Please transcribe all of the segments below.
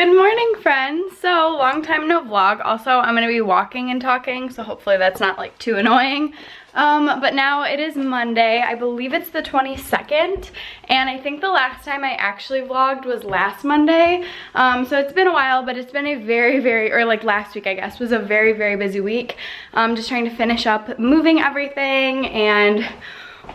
Good morning, friends. So, long time no vlog. Also, I'm gonna be walking and talking, so hopefully that's not like too annoying. But now it is Monday. I believe it's the 22nd, and I think the last time I actually vlogged was last Monday. So it's been a while, but it's been a or like last week, I guess, was a very busy week. Just trying to finish up moving everything and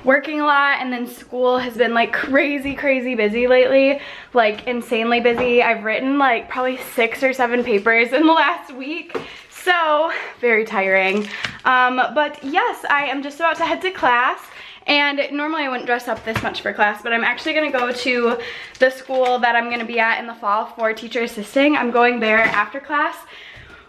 working a lot, and then school has been like crazy busy lately, like insanely busy. I've written like probably 6 or 7 papers in the last week, so very tiring. But yes, I am just about to head to class, and normally I wouldn't dress up this much for class, but I'm actually gonna go to the school that I'm gonna be at in the fall for teacher assisting. I'm going there after class,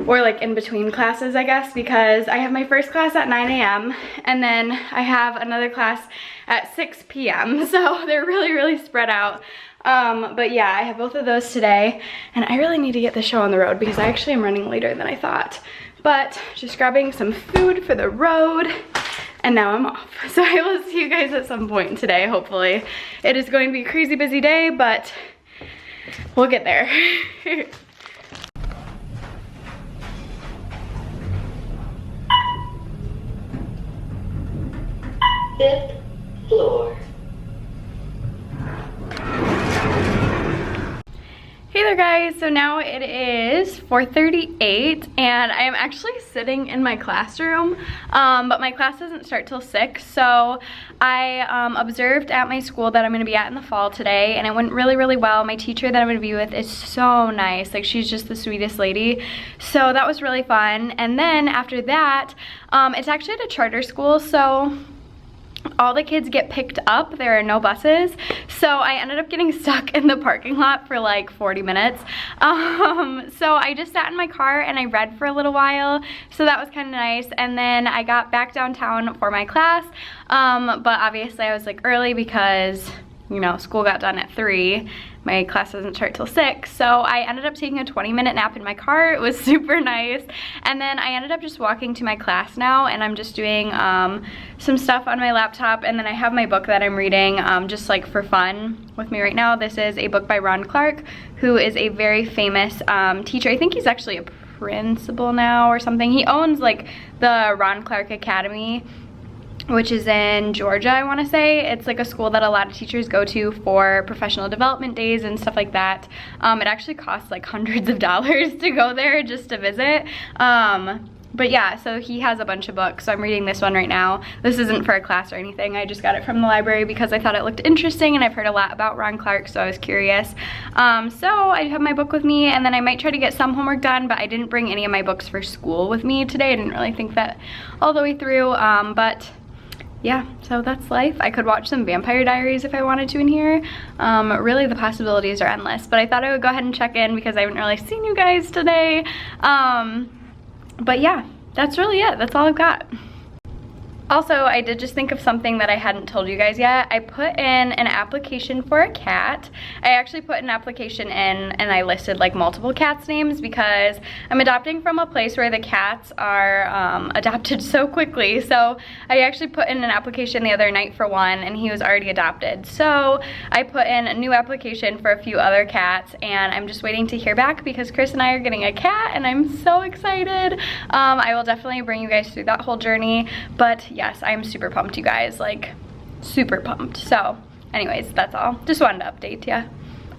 or like in between classes, I guess, because I have my first class at 9 a.m. and then I have another class at 6 p.m. So they're really spread out. But yeah, I have both of those today, and I really need to get the show on the road because I actually am running later than I thought. But just grabbing some food for the road, and now I'm off. So I will see you guys at some point today, hopefully. It is going to be a crazy busy day, but we'll get there. 5th floor. Hey there guys, so now it is 4:38 and I am actually sitting in my classroom, but my class doesn't start till 6, so I observed at my school that I'm going to be at in the fall today, and it went really well. My teacher that I'm going to be with is so nice, like she's just the sweetest lady, so that was really fun. And then after that, it's actually at a charter school, so all the kids get picked up. There are no buses, so I ended up getting stuck in the parking lot for like 40 minutes. So I just sat in my car and I read for a little while, so that was kind of nice. And then I got back downtown for my class, but obviously I was like early because, you know, school got done at 3. My class doesn't start till 6, so I ended up taking a 20-minute nap in my car. It was super nice. And then I ended up just walking to my class now, and I'm just doing some stuff on my laptop, and then I have my book that I'm reading just like for fun with me right now. This is a book by Ron Clark, who is a very famous teacher. I think he's actually a principal now or something. He owns like the Ron Clark Academy, which is in Georgia, I want to say. It's like a school that a lot of teachers go to for professional development days and stuff like that. It actually costs like hundreds of dollars to go there just to visit. But yeah, so he has a bunch of books, so I'm reading this one right now. This isn't for a class or anything. I just got it from the library because I thought it looked interesting, and I've heard a lot about Ron Clark, so I was curious. So I have my book with me, and then I might try to get some homework done, but I didn't bring any of my books for school with me today. I didn't really think that all the way through, but yeah, so that's life. I could watch some Vampire Diaries if I wanted to in here. Really, the possibilities are endless, but I thought I would go ahead and check in because I haven't really seen you guys today. But yeah, that's really it. That's all I've got. Also, I did just think of something that I hadn't told you guys yet. I put in an application for a cat. I actually put an application in and I listed like multiple cats' names because I'm adopting from a place where the cats are adopted so quickly. So I actually put in an application the other night for one, and he was already adopted. So I put in a new application for a few other cats, and I'm just waiting to hear back because Chris and I are getting a cat, and I'm so excited. I will definitely bring you guys through that whole journey, but yes, I'm super pumped, you guys, like super pumped. So anyways, that's all. Just wanted to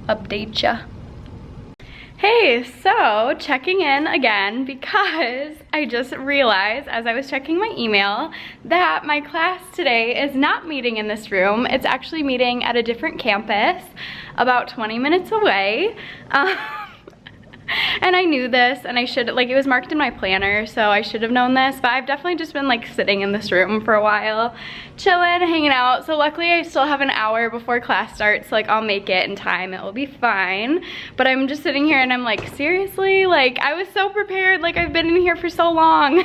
update ya. Hey, so checking in again because I just realized as I was checking my email that my class today is not meeting in this room. It's actually meeting at a different campus about 20 minutes away. And I knew this, and I should, like, it was marked in my planner, so I should have known this, but I've definitely just been like sitting in this room for a while, chilling, hanging out. So luckily I still have an hour before class starts, like I'll make it in time, it will be fine. But I'm just sitting here and I'm like, seriously? Like, I was so prepared, like I've been in here for so long.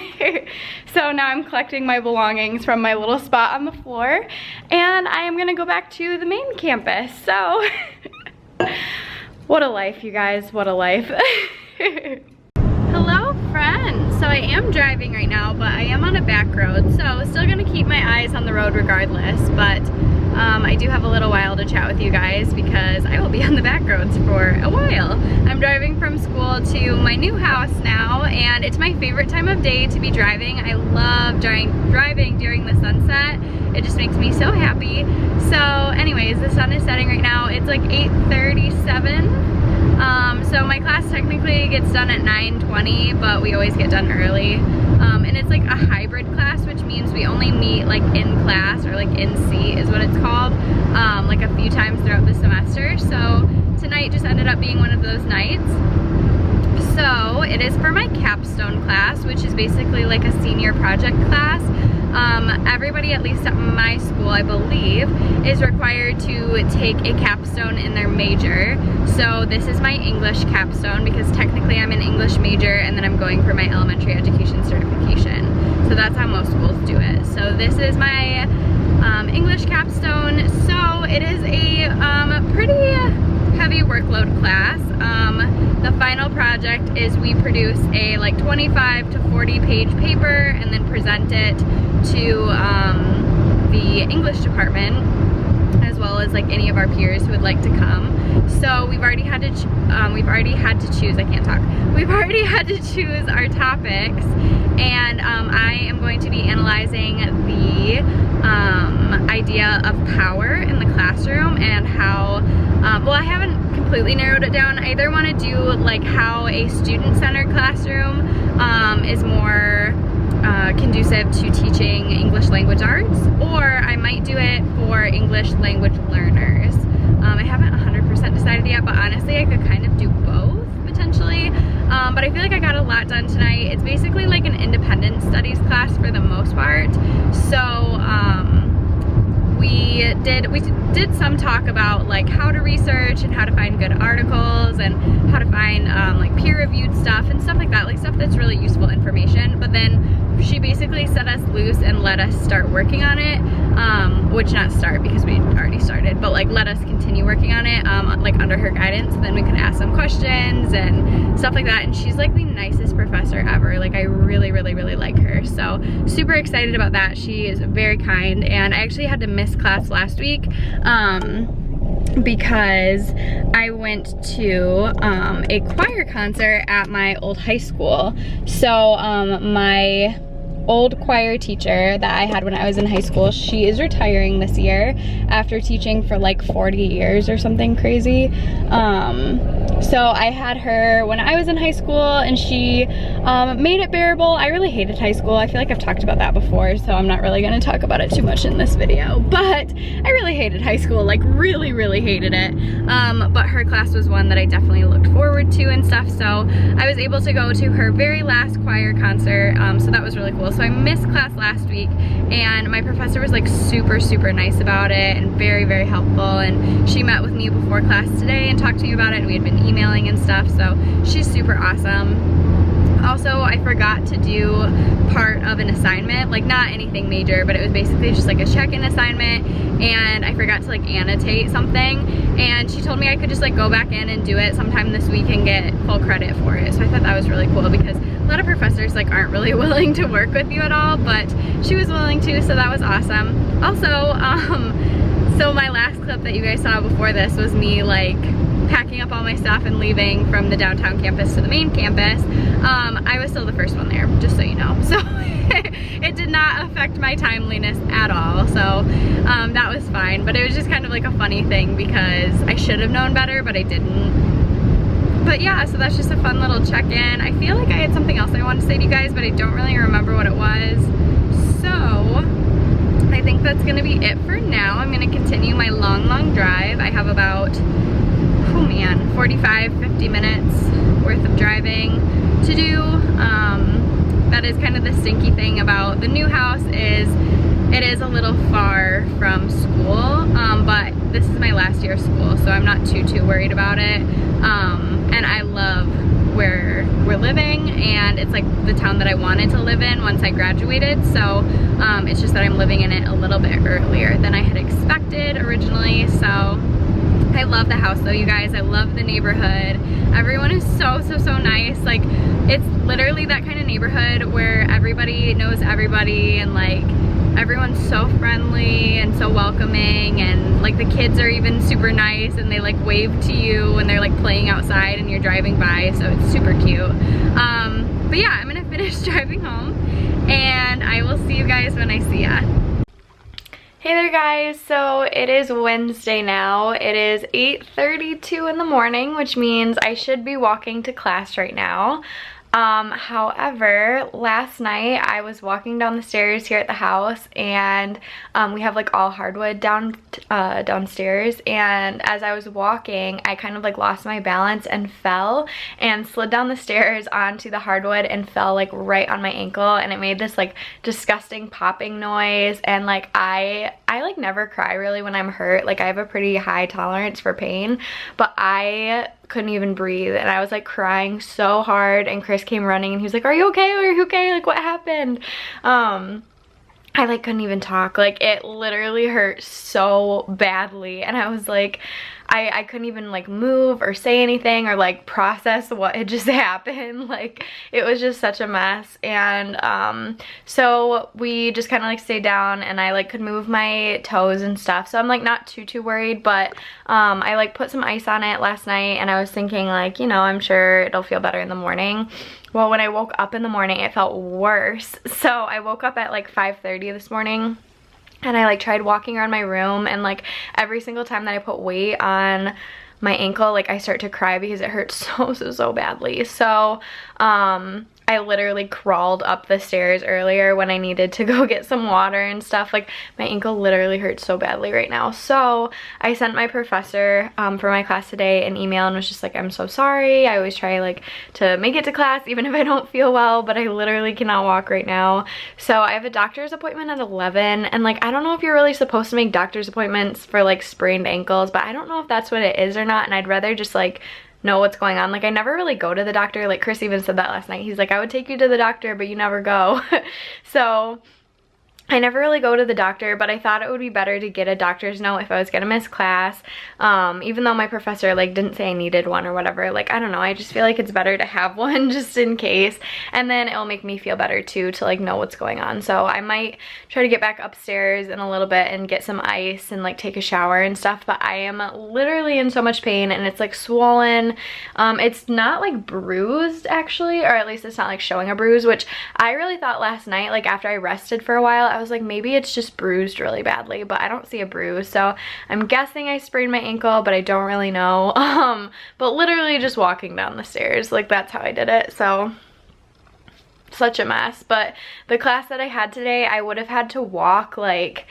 So now I'm collecting my belongings from my little spot on the floor, and I am gonna go back to the main campus, so what a life, you guys, what a life. Hello, friends. So I am driving right now, but I am on a back road, so still gonna keep my eyes on the road regardless, but I do have a little while to chat with you guys because I will be on the back roads for a while. I'm driving from school to my new house now, and it's my favorite time of day to be driving. I love driving during the sunset. It just makes me so happy. So anyways, the sun is setting right now. It's like 8:37. So my class technically gets done at 9:20, but we always get done early. And it's like a hybrid class, which means we only meet like in class, or like in seat is what it's called, like a few times throughout the semester. So tonight just ended up being one of those nights. So it is for my capstone class, which is basically like a senior project class. Everybody, at least at my school, I believe, is required to take a capstone in their major. So this is my English capstone, because technically I'm an English major and then I'm going for my elementary education certification. So that's how most schools do it. So this is my English capstone. So it is a pretty heavy workload class. The final project is we produce a like 25 to 40 page paper and then present it to the English department, as well as like any of our peers who would like to come. So we've already had to choose our topics, and I am going to be analyzing the idea of power in the classroom, and how well, I haven't completely narrowed it down. I either want to do like how a student-centered classroom is more conducive to teaching English language arts, or I might do it for English language learners. I haven't 100% decided yet, but honestly I could kind of do both potentially. But I feel like I got a lot done tonight. It's basically like an independent studies class for the most part. So we did some talk about like how to research and how to find good articles and how to find like peer-reviewed stuff and stuff like that, like stuff that's really useful information. But then she basically set us loose and let us start working on it, which not start because we already started, but like let us continue working on it, like under her guidance. Then we could ask some questions and stuff like that. And she's like the nicest professor ever. Like I really like her. So super excited about that. She is very kind, and I actually had to miss class last week because I went to a choir concert at my old high school. So my old choir teacher that I had when I was in high school, she is retiring this year after teaching for like 40 years or something crazy. So I had her when I was in high school, and she made it bearable. I really hated high school. I feel like I've talked about that before, so I'm not really gonna talk about it too much in this video, but I really hated high school, like really hated it. But her class was one that I definitely looked forward to and stuff, so I was able to go to her very last choir concert, so that was really cool. So I missed class last week, and my professor was like super nice about it and very helpful, and she met with me before class today and talked to me about it, and we had been emailing and stuff, so she's super awesome. Also, I forgot to do part of an assignment, like not anything major, but it was basically just like a check-in assignment, and I forgot to like annotate something, and she told me I could just like go back in and do it sometime this week and get full credit for it. So I thought that was really cool, because a lot of professors like aren't really willing to work with you at all, but she was willing to, so that was awesome. Also, so my last clip that you guys saw before this was me like packing up all my stuff and leaving from the downtown campus to the main campus. I was still the first one there, just so you know. So it did not affect my timeliness at all. So that was fine, but it was just kind of like a funny thing because I should have known better, but I didn't. But yeah, so that's just a fun little check-in. I feel like I had something else I wanted to say to you guys, but I don't really remember what it was. So I think that's gonna be it for now. I'm gonna continue my long drive. I have about, oh man, 45-50 minutes worth of driving to do. That is kind of the stinky thing about the new house, is it is a little far from school, but this is my last year of school, so I'm not too worried about it. And I love where we're living, and it's like the town that I wanted to live in once I graduated, so it's just that I'm living in it a little bit earlier than I had expected originally. So I love the house though, you guys. I love the neighborhood. Everyone is so nice. Like, it's literally that kind of neighborhood where everybody knows everybody, and like everyone's so friendly and so welcoming, and like the kids are even super nice and they like wave to you when they're like playing outside and you're driving by, so it's super cute. But yeah, I'm gonna finish driving home and I will see you guys when I see ya. Hey there guys, so it is Wednesday now. It is 8:32 in the morning, which means I should be walking to class right now. However, last night I was walking down the stairs here at the house, and we have like all hardwood downstairs, and as I was walking I kind of like lost my balance and fell and slid down the stairs onto the hardwood and fell like right on my ankle, and it made this like disgusting popping noise. And like I like never cry really when I'm hurt. Like I have a pretty high tolerance for pain, but I couldn't even breathe and I was like crying so hard, and Chris came running and he was like, are you okay? Are you okay? Like what happened? I like couldn't even talk. Like it literally hurt so badly, and I was like, I couldn't even like move or say anything or like process what had just happened. Like it was just such a mess. And so we just kind of like stayed down, and I like could move my toes and stuff, so I'm like not too worried. But I like put some ice on it last night, and I was thinking like, you know, I'm sure it'll feel better in the morning. Well, when I woke up in the morning it felt worse. So I woke up at like 5:30 this morning, and I like tried walking around my room, and like every single time that I put weight on my ankle, like I start to cry because it hurts so badly. So I literally crawled up the stairs earlier when I needed to go get some water and stuff. Like my ankle literally hurts so badly right now. So I sent my professor for my class today an email and was just like, I'm so sorry. I always try like to make it to class even if I don't feel well, but I literally cannot walk right now. So I have a doctor's appointment at 11, and like I don't know if you're really supposed to make doctor's appointments for like sprained ankles, but I don't know if that's what it is or not, and I'd rather just like know what's going on. Like I never really go to the doctor. Like Chris even said that last night. He's like, I would take you to the doctor, but you never go. So I never really go to the doctor, but I thought it would be better to get a doctor's note if I was gonna miss class, even though my professor like didn't say I needed one or whatever. Like I don't know, I just feel like it's better to have one just in case, and then it'll make me feel better too to like know what's going on. So I might try to get back upstairs in a little bit and get some ice and like take a shower and stuff, but I am literally in so much pain, and it's like swollen. It's not like bruised actually, or at least it's not like showing a bruise, which I really thought last night, like after I rested for a while, I was like, maybe it's just bruised really badly, but I don't see a bruise. So I'm guessing I sprained my ankle, but I don't really know. But literally just walking down the stairs, like that's how I did it. So such a mess. But the class that I had today, I would have had to walk like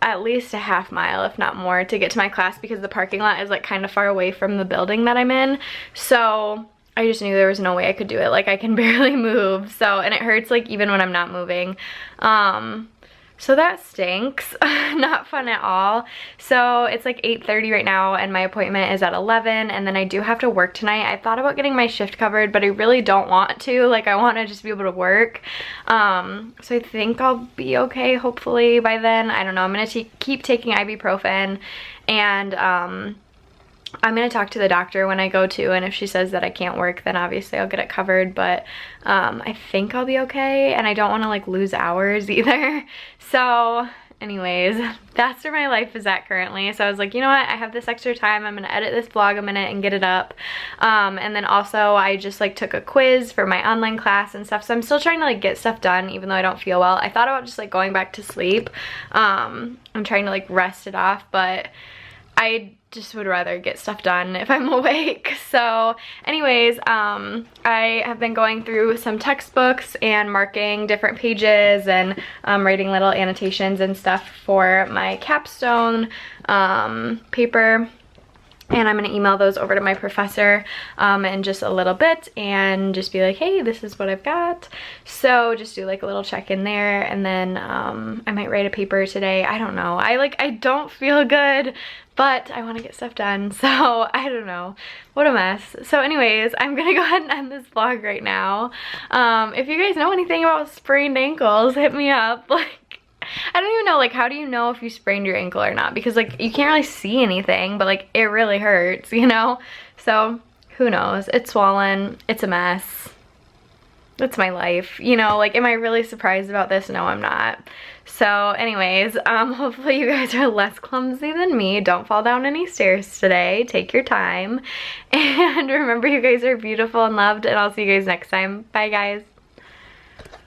at least a half mile, if not more, to get to my class, because the parking lot is like kind of far away from the building that I'm in. So I just knew there was no way I could do it. Like I can barely move. So, and it hurts like even when I'm not moving. So that stinks. Not fun at all. So it's like 8:30 right now, and my appointment is at 11, and then I do have to work tonight. I thought about getting my shift covered, but I really don't want to. Like I want to just be able to work. So I think I'll be okay hopefully by then. I don't know. I'm gonna keep taking ibuprofen, and I'm gonna talk to the doctor when I go to, and if she says that I can't work, then obviously I'll get it covered. But I think I'll be okay, and I don't want to like lose hours either. So anyways, that's where my life is at currently. So I was like, you know what, I have this extra time, I'm gonna edit this vlog a minute and get it up. And then also I just like took a quiz for my online class and stuff, so I'm still trying to like get stuff done even though I don't feel well. I thought about just like going back to sleep. I'm trying to like rest it off, but I just would rather get stuff done if I'm awake. So anyways, I have been going through some textbooks and marking different pages and writing little annotations and stuff for my capstone paper. And I'm gonna email those over to my professor in just a little bit and just be like, hey, this is what I've got. So just do like a little check in there, and then I might write a paper today. I don't know. I don't feel good, but I wanna get stuff done. So I don't know. What a mess. So anyways, I'm gonna go ahead and end this vlog right now. If you guys know anything about sprained ankles, hit me up. Like, I don't even know, like, how do you know if you sprained your ankle or not? Because, like, you can't really see anything, but, like, it really hurts, you know? So, who knows? It's swollen. It's a mess. That's my life. You know, like, am I really surprised about this? No, I'm not. So anyways, hopefully you guys are less clumsy than me. Don't fall down any stairs today. Take your time. And remember, you guys are beautiful and loved, and I'll see you guys next time. Bye, guys.